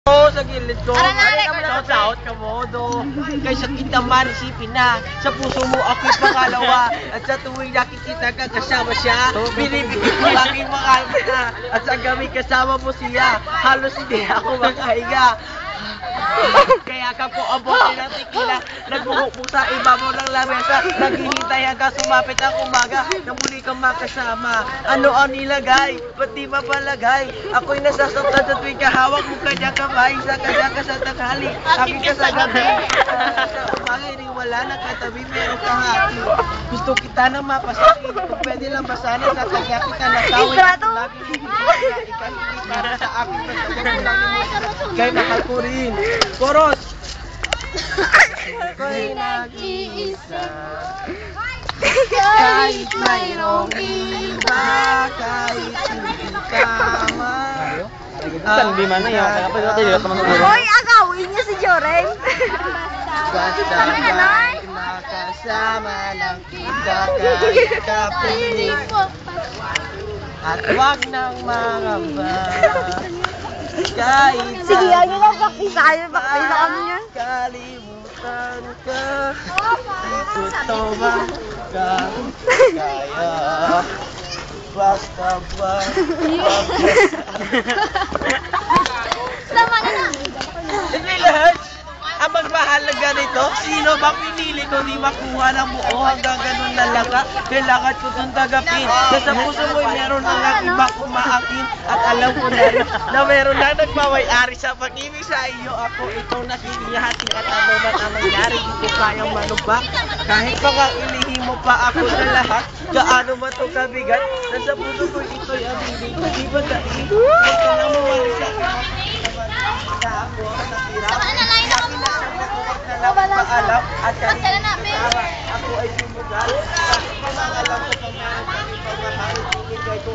Sa gilid ko. Saot ka mo, do. Kaysa kita man, isipin na. Sa puso mo ako'y pangalawa. At sa tuwing nakikita ka kasama siya, binibigit ko laging makalma. At sa gabi kasama mo siya, halos hindi ako makahiga. Kaya ka po abutin ng tequila, nagbubukbuk sa ibabaw ng lamesa, naghihintay hanggang sumapit ang umaga, na muli kang makasama. Ano ang nilagay? Ba't di mapalagay? Ako'y nasasaktan sa tuwing kahawak mo kanya kamay, sa kanya ka sa tanghali, aking ka sa gabi. Sa umaga, wala na katabi, meron kang hati. Gusto kita nang mapasakit, kung pwede lang basahin, sa kanya kita nasawin. Lagi mo gusto na ikaw hindi para sa akin, kaya mahal ko rin. Koros! Ako'y nag-iisa, kahit mayroong iba, kahit hindi tama. Di mana ya? Apa itu tadi teman-teman? Hoy, agawin niya si Joreng. Basta makasama lang kita kahit kapiling. At wag nang mangamba. Kahit Sige, yan yung pakpisa kayo, pakpisa kami niya. kalimutan ka, totoo ba ka kaya? Basta ba? Sama na na. Hindi lahat. Ang magmahalaga nito, sino ba pinili ko di makuha ng buo hanggang ganun na lang ka? Kailangan ko itong tagapin. Sa puso mo'y meron na nga iba kumaakin at alam ko na rin na meron na nagmamay-ari sa pag-ibig sa iyo. Ako itong nakinihati at ano man ang nangyari, di ko kayang manubak. Kahit pa nga ilihin mo pa ako sa lahat, gaano man ito kabigat, nasa puso ko ito'y aminin. Di ba dahil? Huwag ka na mawali sa akin. Na ako sa hirap. Paalam at kahit ako ay sumugal. Kahit pa mga alam ko pang meron kami pagmahal, ibigay ko